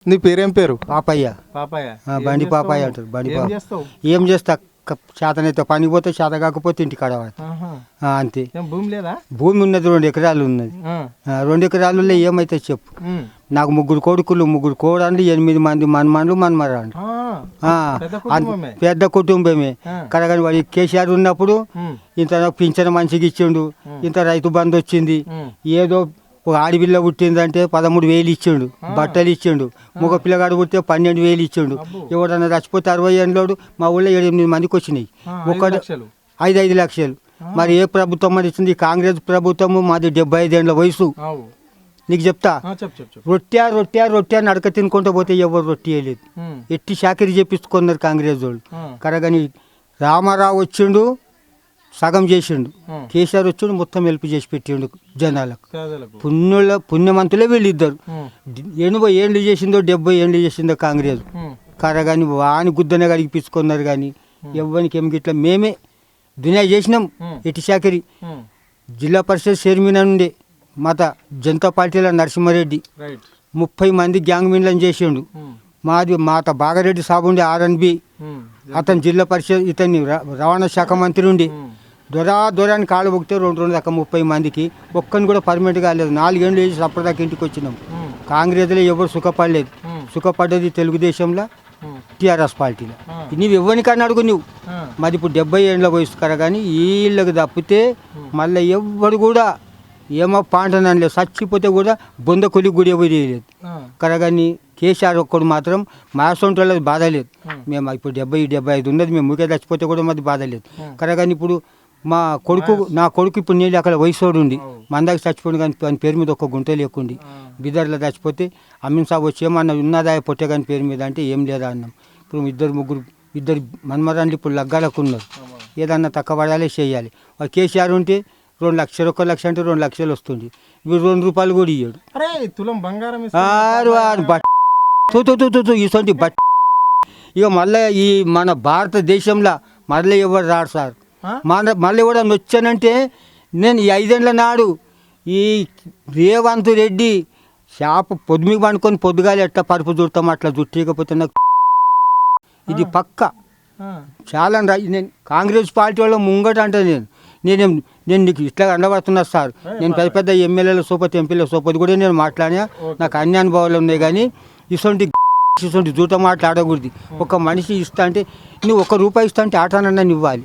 నీ పేరేం పేరు? పాపయ్య. పాపయ్య. బండి పాపయ్య అంటారు. బండి పాప. ఏం చేస్తా, చేతనైతే పని పోతే, చేత కాకపోతే ఇంటి కాడ అంతే. భూమి లేదా? భూమి ఉన్నది, 2 ఎకరాలు ఉన్నది. 2 ఎకరాలలో ఏమైతే చెప్పు. నాకు 3 కొడుకులు, 3 కోడళ్ళు, 8 మంది మనమన్లు మనమరాండ్రు. పెద్ద కుటుంబమే. కరగని వాడి కేసీఆర్ ఉన్నప్పుడు ఇంత పింఛన్ మంచిగా ఇచ్చిండు, ఇంత రైతు బంధు వచ్చింది. ఏదో ఆడపిల్ల పుట్టిందంటే 13,000 ఇచ్చిండు, బట్టలు ఇచ్చిండు. మగ పిల్లగాడు పుట్టితే 12,000 ఇచ్చిండు. ఎవడన్నా చచ్చిపోతే 60 ఏళ్ళోడు మా ఊళ్ళో 7-8 మందికి వచ్చినాయి. 5 లక్షలు. మరి ఏ ప్రభుత్వం మరి ఇచ్చింది? కాంగ్రెస్ ప్రభుత్వము. మాది 75 ఏళ్ళ వయసు. నీకు చెప్తా, రొట్టె నడక తినుకుంటూ పోతే ఎవరు రొట్టె వేయలేదు. ఎట్టి చాకరీ చేపించుకున్నారు కాంగ్రెస్ వాళ్ళు. కరగని రామారావు వచ్చిండు, సగం చేసిండు. కేసీఆర్ వచ్చిండు, మొత్తం హెల్ప్ చేసి పెట్టిండు జనాలకు. పుణ్యమంతులే వీళ్ళిద్దరు. 80 ఏళ్ళు చేసిందో 70 ఏళ్ళు చేసిందో కాంగ్రెస్. కరగాని వాని గుద్దనే గడిపిస్తుకున్నారు. కానీ ఎవ్వరికి ఏమి గిట్లా మేమే దునియా చేసినాం. ఎట్టి చాకరీ జిల్లా పరిషత్ చైర్మన్ ఉండే మత జనతా పార్టీలో నరసింహారెడ్డి 30 మంది గ్యాంగ్ మీన్లను చేసిండు. మాత బాగారెడ్డి సాబు ఉండే R&B, అతను జిల్లా పరిషత్, ఇతన్ని రవాణా శాఖ మంత్రి ఉండి దొరాని కాళ్ళు పొక్కితే 2 దాకా 30 మందికి ఒక్కని కూడా పర్మనెంట్ కాలేదు. 4 ఏళ్ళు వేసి అప్పటిదాకా ఇంటికి వచ్చినాం. కాంగ్రెస్లో ఎవరు సుఖపడలేదు. సుఖపడ్డది తెలుగుదేశంలో, టీఆర్ఎస్ పార్టీలో. నువ్వు ఎవరికన్నా అడుగు నువ్వు. మాది ఇప్పుడు 70 ఏళ్ళ వయసు కర. కానీ వీళ్ళకి తప్పితే మళ్ళీ ఎవరు కూడా ఏమో పాంటనలేదు. చచ్చిపోతే కూడా బొంద కొలికి కూడా ఎవరు చేయలేదు కరగాని. కేసీఆర్ ఒక్కడు మాత్రం మా సొంత వాళ్ళది బాధ లేదు. మేము ఇప్పుడు 70-75 ఉన్నది. మేము ముఖ్య చచ్చిపోతే కూడా మాది బాధ లేదు కరగాని. ఇప్పుడు నా కొడుకు ఇప్పుడు నేను అక్కడ వయసోడు ఉండి మందాకి చచ్చిపోయింది. కానీ ఆయన పేరు మీద ఒక్క గుంట లేకుండి బిదర్లో చచ్చిపోతే అమ్మిన్ సాబ్ వచ్చి ఏమన్నా ఉన్నదా పొట్టే కానీ పేరు మీద అంటే ఏం లేదా అన్నాం. ఇప్పుడు 2-3 మన్మరాండ్లు ఇప్పుడు లగ్గాలకు ఉన్నారు. ఏదన్నా తక్కువ పడాలి చేయాలి. వాళ్ళు కేసీఆర్ ఉంటే 2 లక్షలు, 1 లక్ష అంటే 2 లక్షలు వస్తుంది. వీడు 2 రూపాయలు కూడా ఇయ్యాడు. ఇటువంటి బట్ ఇక మళ్ళీ ఈ మన భారతదేశంలో మళ్ళీ ఎవరు రాడు సార్. మళ్ళీ కూడా నొచ్చానంటే నేను ఈ 5 ఏళ్ళ నాడు ఈ రేవంత్ రెడ్డి చేప పొద్దుమికి పండుకొని పొద్దుగాలి ఎట్లా పరుపు చుడతాం అట్లా చుట్టకపోతే నాకు ఇది పక్క. చాలా నేను కాంగ్రెస్ పార్టీ వాళ్ళ ముంగట అంటే నేను నీకు ఇట్లా అండబడుతున్నా సార్. నేను పెద్ద ఎమ్మెల్యేల సోపతి, ఎంపీల సోపతి కూడా నేను మాట్లాడినా. నాకు అన్ని అనుభవాలు ఉన్నాయి. కానీ ఇటువంటి జూట మాట్లాడకూడదు. ఒక మనిషి ఇస్తా అంటే నువ్వు 1 రూపాయి ఇస్తా అంటే ఆటనన్నా ఇవ్వాలి.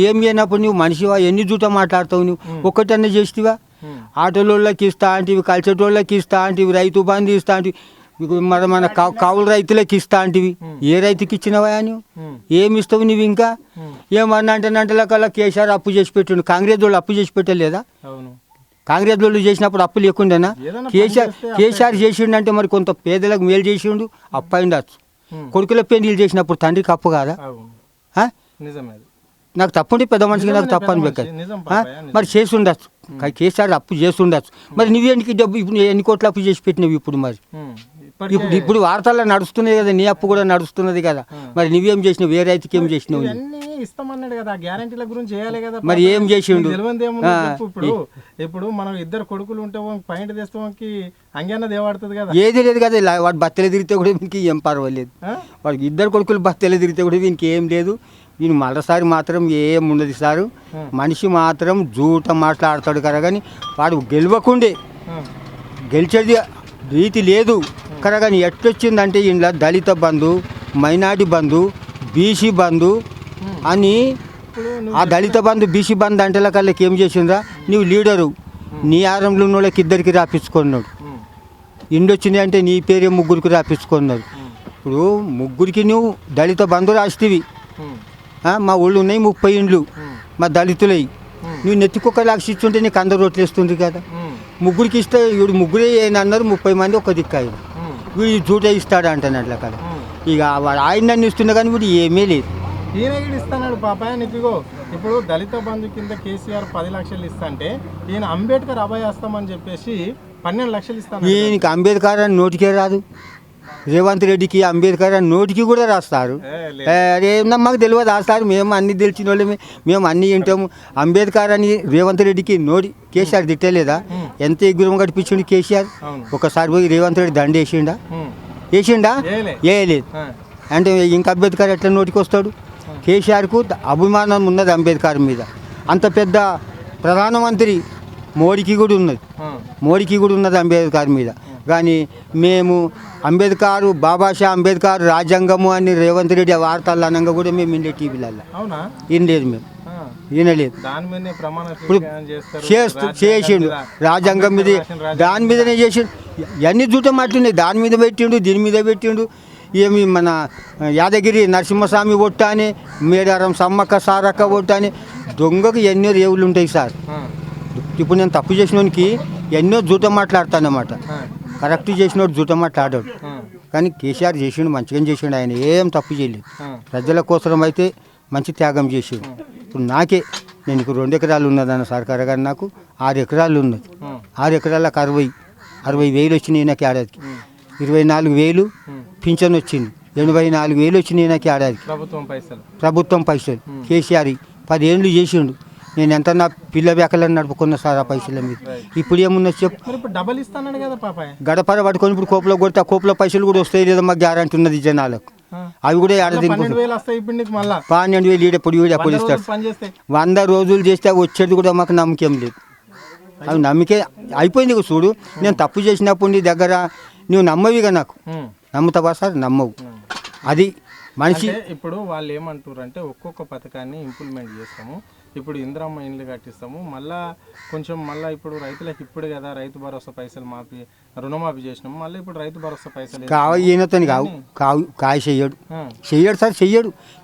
ఏం చేయనప్పుడు నువ్వు మనిషివా? ఎన్ని జూట మాట్లాడతావు నువ్వు? ఒక్కటన్నా చేస్తావా? ఆటోళ్ళకి ఇస్తా అంటివి, కలిసేటోళ్ళకి ఇస్తా అంటివి, రైతు బంధు ఇస్తా అంటివి, మన కౌలు రైతులకి ఇస్తా అంటివి. ఏ రైతుకి ఇచ్చినవా నువ్వు? ఏమి ఇస్తావు నువ్వు? ఇంకా ఏమన్నా అంటే కేసీఆర్ అప్పు చేసి పెట్టిండు. కాంగ్రెస్ వాళ్ళు అప్పు చేసి పెట్టలేదా? కాంగ్రెస్ వాళ్ళు చేసినప్పుడు అప్పు లేకుండానా? కేసీఆర్ చేసిండు అంటే మరి కొంత పేదలకు మేలు చేసిండు, అప్పు అయిండొచ్చు. కొడుకుల పెళ్లిళ్ళు చేసినప్పుడు తండ్రికి అప్పు కాదా? నాకు తప్పుండి పెద్ద మనిషికి నాకు తప్పు అనిపెక్కాలి. మరి చేసి ఉండొచ్చు, కేసీఆర్ అప్పు చేసి ఉండొచ్చు. మరి నువ్వేనికి డబ్బు ఇప్పుడు ఎన్ని కోట్ల అప్పు చేసి పెట్టినవి? ఇప్పుడు మరి ఇప్పుడు వార్తల్లో నడుస్తున్నాయి కదా, నీ అప్పు కూడా నడుస్తున్నది కదా. మరి నువ్వేం చేసినావు? ఏ రైతుకి ఏం చేసినావు? మరి ఏం చేసిండు? ఇప్పుడు మనం 2 కొడుకులు ఉంటే పాయింట్ తెస్తానికి అంగన్నది ఏవాడుతుంది కదా. ఏది లేదు కదా. వాడు బత్తెలు తిరిగితే కూడా వీనికి ఏం పర్వాలేదు. వాడికి 2 కొడుకులు బత్తెలు తిరిగితే కూడా వీనికి ఏం లేదు. వీని మరోసారి మాత్రం ఏం ఉండదు సారు. మనిషి మాత్రం జూట మాట్లాడతాడు కదా. కానీ వాడు గెలవకుండే గెలిచేది రీతి లేదు కదా. కానీ ఎట్టొచ్చిందంటే ఇంట్లో దళిత బంధు, మైనార్టీ బంధు, బీసీ బంధు అని. ఆ దళిత బంధు, బీసీ బంధు అంటే వాళ్ళకి ఏం చేసిందా? నువ్వు లీడరు, నీ ఆరంలో ఉన్న వాళ్ళకి 2కి రాపించుకున్నాడు. ఇండొచ్చింది అంటే నీ పేరే 3కి రాపించుకున్నారు. ఇప్పుడు 3కి నువ్వు దళిత బంధు రాస్తేవి. మా ఊళ్ళు ఉన్నాయి 30 ఇండ్లు మా దళితులవి. నువ్వు నెత్తికొక లక్ష ఇస్తుంటే నీకు అందరు రోట్లు వేస్తుంది కదా. 3కి ఇస్తే వీడు 3 అన్నారు, 30 మంది ఒక దిక్కాయి. వీడు జూట ఇస్తాడు అంటాను అట్లా కదా. ఇక ఆయన ఇస్తున్నా కానీ వీడు ఏమీ లేదు. ఈయన ఇస్తున్నాడు పాపాయ నీకు. ఇప్పుడు దళిత బంధు కింద కేసీఆర్ 10 లక్షలు ఇస్తా అంటే ఈయన అంబేద్కర్ అభయ హస్తం అని చెప్పేసి 12 లక్షలు ఇస్తాను. ఈయనకి అంబేద్కర్ అని నోటికే రాదు. రేవంత్ రెడ్డికి అంబేద్కర్ అని నోటికి కూడా రాస్తారు. అరే మాకు తెలియదు రాస్తారు, మేము అన్ని తెలిసిన వాళ్ళమే, మేము అన్ని వింటాము. అంబేద్కర్ అని రేవంత్ రెడ్డికి నోటి కేసీఆర్ తిట్టలేదా? ఎంత ఎగురం కట్టించిండు కేసీఆర్. ఒకసారి పోయి రేవంత్ రెడ్డి దండ వేసిండా? వేయలేదు. అంటే ఇంకా అంబేద్కర్ ఎట్లా నోటికి వస్తాడు? కేసీఆర్కు అభిమానం ఉన్నది అంబేద్కర్ మీద. అంత పెద్ద ప్రధానమంత్రి మోడీకి కూడా ఉన్నది అంబేద్కర్ మీద. కానీ మేము అంబేద్కర్ బాబాషా అంబేద్కర్ రాజ్యాంగము అని రేవంత్ రెడ్డి వార్తలు అనగా కూడా మేము వినలే, టీవీలలో వినలేదు, మేము వినలేదు. ఇప్పుడు చేసిండు రాజ్యాంగం మీద, దాని మీదనే చేసిండు. అన్ని జూటం అట్లున్నాయి, దాని మీద పెట్టిండు, దీని మీద పెట్టిండు. ఏమి మన యాదగిరి నరసింహస్వామి ఒట్టాని, మేడారం సమ్మక్క సారక్క ఒట్టాని, దొంగకు ఎన్నో రేవులు ఉంటాయి సార్. ఇప్పుడు నేను తప్పు చేసినోనికి ఎన్నో జూటం మాట్లాడతానమాట. కరెక్ట్ చేసినోడు జూటం మాట్లాడాడు. కానీ కేసీఆర్ చేసిండు, మంచిగా చేసిండు. ఆయన ఏం తప్పు చేయలేదు. ప్రజల కోసం అయితే మంచి త్యాగం చేసిండు. ఇప్పుడు నాకే, నేను 2 ఎకరాలు ఉన్నదన్న సర్కారు గారు, నాకు 6 ఎకరాలు ఉన్నది. 6 ఎకరాలకు 60,000 వచ్చినాయి నాకు ఏడాదికి. 24,000 పింఛన్ వచ్చింది, 84,000 వచ్చినాయి నాకు ఏడాదికి ప్రభుత్వం పైసలు. కేసీఆర్ 10 ఏళ్ళు చేసిండు. నేను ఎంత నా పిల్ల బెక్కలను నడుపుకున్నా సార్ ఆ పైసల మీద. ఇప్పుడు ఏమున్నా చెప్పు, డబల్ ఇస్తాను కదా పాప. గడపర పట్టుకొని ఇప్పుడు కోపలో కొడితే ఆ కోపల పైసలు కూడా వస్తాయి లేదా మాకు గ్యారంటీ ఉన్నది జనాలకు. అవి కూడా 12,000 ఈడప్పుడు వీడప్పుడు ఇస్తారు. 100 రోజులు చేస్తే వచ్చేది కూడా మాకు నమ్మకం లేదు. అవి నమ్మకే అయిపోయింది చూడు. నేను తప్పు చేసినప్పుడు నీ దగ్గర నువ్వు నమ్మవిగా, నాకు నమ్ముతావా సార్? నమ్మవు. అది మనిషి. ఇప్పుడు వాళ్ళు ఏమంటారు అంటే ఒక్కొక్క పథకాన్ని ఇంప్లిమెంట్ చేస్తాము, ఇప్పుడు ఇందిరమ్మ ఇండ్లు కట్టిస్తాము, మళ్ళీ ఇప్పుడు రైతులకు ఇప్పుడు కదా రైతు భరోసా పైసలు రుణమాఫీ చేసినాము, మళ్ళీ ఇప్పుడు రైతు భరోసా పైసలు ఈయనతోని కాయ చెయ్యడు సార్,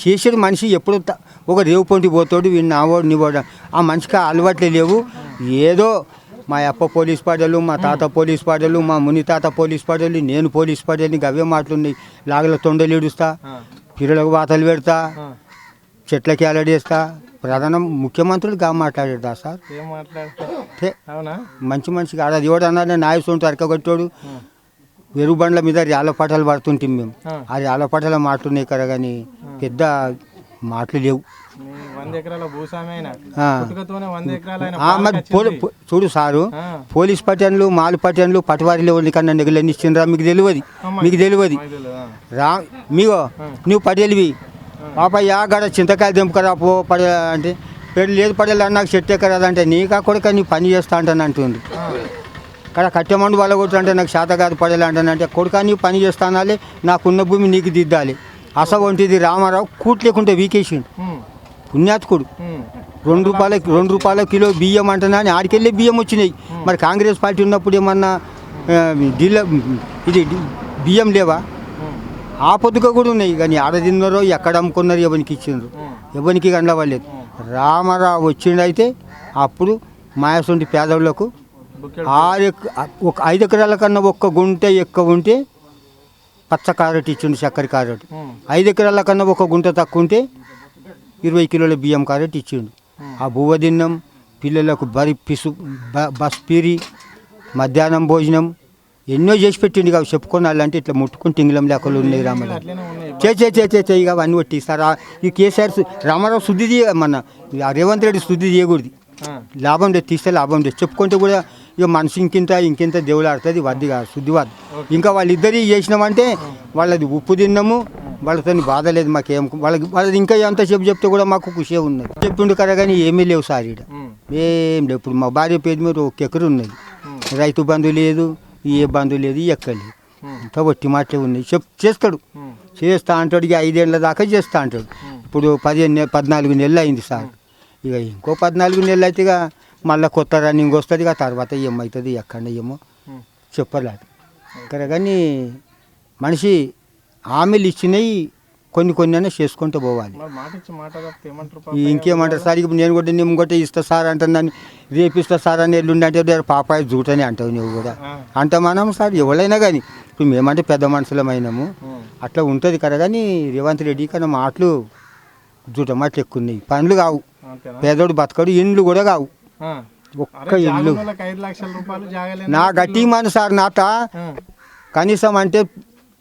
చేసాడు మనిషి. ఎప్పుడు ఒక రేవు పొంటి పోతాడు, వీడిని నావాడు నీవాడు. ఆ మనిషికి అలవాట్లే లేవు. ఏదో మా అప్ప పోలీస్ పాటలు, మా తాత పోలీస్ పాటలు, మా ముని తాత పోలీస్ పాటలు, నేను పోలీస్ పాటలు, అవే మాటలున్నాయి. లాగల తొండలు ఏడుస్తా, పిల్లలకు వాతలు పెడతా, చెట్లకి అలడేస్తా. ప్రధాన ముఖ్యమంత్రులు గా మాట్లాడేదా సార్? మంచి మనిషిగా అది ఎవడు అన్నా నాయసుంటూ అరకగొట్టాడు. వెరుగు బండ్ల మీద ర్యాల పాటలు పడుతుంటాం మేము. ఆ ర్యాల పాటలు మాటలున్నాయి కదా, కానీ పెద్ద మాటలు లేవు. చూడు సారు, పోలీస్ పట్టణలు, మాలు పట్టణలు, పటవారిలో కన్నా నెగలని ఇచ్చిండ్రా? మీకు తెలియదు నువ్వు పడేలివి పాపయ్య గడ చింతకాయలు దింపుకరా పో అంటే లేదు పడేలా నాకు చెట్టు ఎక్కరాదంటే నీకా కొడుక నీ పని చేస్తా అంటాను అంటుంది. ఇక్కడ కట్టెమండు వాళ్ళ కొట్టు నాకు శాత కాదు పడేలా అంటానంటే కొడుక నీ పని చేస్తానాలి, నాకున్న భూమి నీకు దిద్దాలి. అస వంటిది రామారావు కూట్ లేకుంటే వీకేసిండు పుణ్యాత్కుడు. 2 రూపాయల కిలో బియ్యం అంటున్నా అని ఆడికెళ్ళి బియ్యం వచ్చినాయి. మరి కాంగ్రెస్ పార్టీ ఉన్నప్పుడు ఏమన్నా ఇది బియ్యం లేవా? ఆ పొద్దుగా కూడా ఉన్నాయి. కానీ ఆడ తిన్నారో ఎక్కడ అమ్ముకున్నారు, ఎవరికి ఇచ్చిండ్రు, ఎవరికి కండవలేదు. రామారావు వచ్చిండైతే అప్పుడు మాయసొంటి పేదవులకు 5 ఎకరాల కన్నా 1 గుంట ఎక్కువ ఉంటే పచ్చ కారెట్ ఇచ్చిండు, చక్కెర కారెట్. 5 ఎకరాల కన్నా 1 గుంట తక్కువ ఉంటే 20 కిలోల బియ్యం కారెట్ ఇచ్చిండు. ఆ బువ్వ తిన్నాం, పిల్లలకు బస్ పీరి, మధ్యాహ్నం భోజనం ఎన్నో చేసి పెట్టిండు. ఇక చెప్పుకోనాలంటే ఇట్లా ముట్టుకుని టింగిలం లెక్కలు ఉన్నాయి. రామారావు ఇక అవన్నీ కొట్టిస్తారు. ఈ కేసీఆర్ రామారావు శుద్ధి మన రేవంత్ రెడ్డి శుద్ధి చేయకూడదు. లాభం లేదు, తీస్తే లాభం లేదు. చెప్పుకుంటే కూడా ఇక మనిషి ఇంకింత దేవుడు ఆడుతుంది, వద్ది కాదు, శుద్ధి వద్దు. ఇంకా వాళ్ళిద్దరి చేసినామంటే వాళ్ళది ఉప్పు తిన్నాము, వాళ్ళతో బాధ లేదు మాకేం. వాళ్ళది ఇంకా ఎంత చెప్తే కూడా మాకు ఖుషి ఉన్నది. చెప్పిండు కదా, కానీ ఏమీ లేవు సార్ ఇక్కడ, ఏం లేవు. ఇప్పుడు మా భార్య పేరు మీద 1 ఎకరు ఉన్నది. రైతు బంధు లేదు, ఏ బంధు లేదు, ఎక్కలేదు. ఇంకా వట్టి మాటలే ఉన్నాయి. చేస్తా అంటాడు. ఇక 5 ఏళ్ళ దాకా చేస్తా అంటాడు. ఇప్పుడు 14 నెలలు అయింది సార్. ఇక ఇంకో 14 నెలలు అయితే ఇక మళ్ళీ కొత్త రన్నింగ్ వస్తుంది. ఇక తర్వాత ఏమవుతుంది ఎక్కడ ఏమో చెప్పలేదు ఇక్కడ. కానీ మనిషి హామీలు ఇచ్చినవి కొన్ని అయినా చేసుకుంటూ పోవాలి. ఇంకేమంటారు సార్? ఇప్పుడు నేను కూడా నిమ్మ ఇస్తా సార్ అంటున్నాను, రేపిస్తా సార్ అని ఎల్లుండి అంటే పాపాయి జూటని అంటావు నువ్వు కూడా. అంత మనం సార్ ఎవరైనా కానీ ఇప్పుడు మేమంటే పెద్ద మనుషులమైనాము, అట్లా ఉంటుంది కదా. కానీ రేవంత్ రెడ్డి కన్నా మాటలు జూట మాటలు ఎక్కువ ఉన్నాయి. పనులు కావు, పేదోడు బతకడు, ఇండ్లు కూడా కావు. ఒక్క ఇల్లు నా గట్టి మన సార్ నాత కనీసం అంటే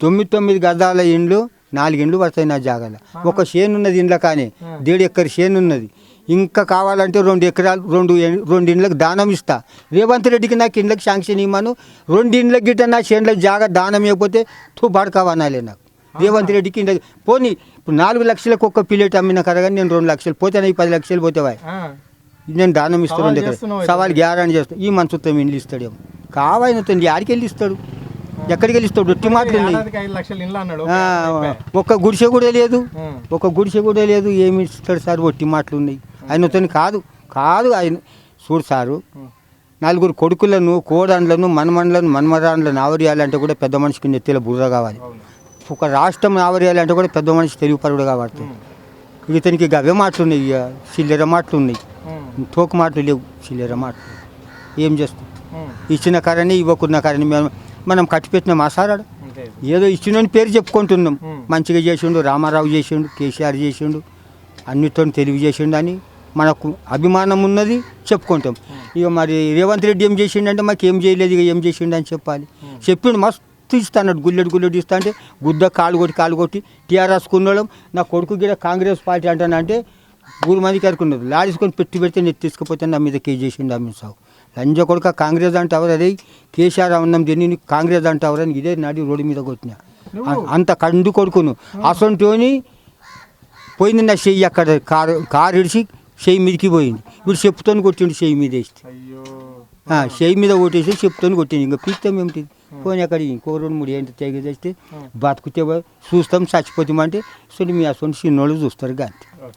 9 గజాల ఇండ్లు 4 ఇండ్లు పడతాయి నా జాగాలో. ఒక చేను ఉన్నది ఇండ్ల కానీ 1.5 ఎకర్ చేను ఉన్నది. ఇంకా కావాలంటే 2 ఎకరాలు 2 ఇండ్లకు దానం ఇస్తా. రేవంత్ రెడ్డికి నాకు ఇండ్లకు శాంక్షన్ ఇవ్వమను. 2 ఇండ్లకు గిట్ట నా చేనులకు జాగా దానం ఇవ్వకపోతే బడకావనాలే నాకు. రేవంత్ రెడ్డికి ఇండ్లకి పోనీ ఇప్పుడు 4 లక్షలకు ఒక్క ప్లేట్ అమ్మిన కదా కానీ నేను 2 లక్షలు పోతే 10 లక్షలు పోతేవా నేను దానం ఇస్తాను. 2 ఎకరాలు సవాల్ గ్యారంటీ చేస్తాను. ఈ మనసుతో ఇండ్లు ఇస్తాడేమో కావాలతో ఆడికి వెళ్ళి ఇస్తాడు. ఎక్కడికి వెళ్ళి ఇస్తాడు? ఒట్టి మాటలు ఉన్నాయి. 5 లక్షలు ఇల్లు అన్నాడు. ఒక్క గుడిసె కూడా లేదు. ఏమి ఇస్తాడు సార్? ఒట్టి మాటలు ఉన్నాయి. ఆయనతో కాదు ఆయన చూడు సారు, 4 కొడుకులను, కోడన్లను, మనమరాండ్లను ఆవరియాలంటే కూడా పెద్ద మనిషికి నెత్తిలో బుర్ర కావాలి. ఒక రాష్ట్రం ఆవరియాలంటే కూడా పెద్ద మనిషి తెలుగుపరుడు కాబట్టి ఇతనికి గవే మాటలు ఉన్నాయి. చిల్లర మాటలు ఉన్నాయి. తోక మాటలు లేవు, చిల్లర మాటలు. ఏం చేస్తాం? ఇచ్చిన కారణి ఇవ్వకున్న కారణి మనం కట్టిపెట్టిన మాసారాడు. ఏదో ఇచ్చిన పేరు చెప్పుకుంటున్నాం. మంచిగా చేసిండు, రామారావు చేసిండు, కేసీఆర్ చేసిండు, అన్నిటితో తెలివి చేసిండు అని మనకు అభిమానం ఉన్నది, చెప్పుకుంటాం. ఇక మరి రేవంత్ రెడ్డి ఏం చేసిండంటే మాకు ఏం చేయలేదు, ఇక ఏం చేసిండు అని చెప్పాలి. చెప్పిండు మస్తు ఇస్తాడు, గుల్లెడు ఇస్తా అంటే గుద్ద కాలు కొట్టి టీఆర్ఎస్ కున్నోళ్ళం. నా కొడుకు గిడ కాంగ్రెస్ పార్టీ అంటానంటే 3 మందికి అనుకున్నారు. లాడేసుకొని పెడితే నెత్తి తీసుకుపోతే నా మీద కేసు చేసిండు. అమ్మిన సాగు లంజ కొడుక కాంగ్రెస్ అంటావు అదే కేసీఆర్ అన్నం దీన్ని కాంగ్రెస్ అంటావు అని ఇదే నాడి రోడ్డు మీద కొట్టినా. అంత కండు కొడుకును అసంటోని పోయింది నా చెయ్యి. అక్కడ కారు ఇడిచి చెయ్యి మీదకి పోయింది. ఇప్పుడు చెప్పుతోని కొట్టిండు, చెయ్యి మీద వేస్తే చెయ్యి మీద కొట్టేసి చెప్పుతోని కొట్టింది. ఇంకా పీక్తాం ఏమిటి? పోనీ అక్కడ ఇంకో 2-3 ఏంటి తెగ చేస్తే బతుకుతే చూస్తాం, చచ్చిపోతామంటే సో మీ అసలు చిన్నోళ్ళు చూస్తారు కానీ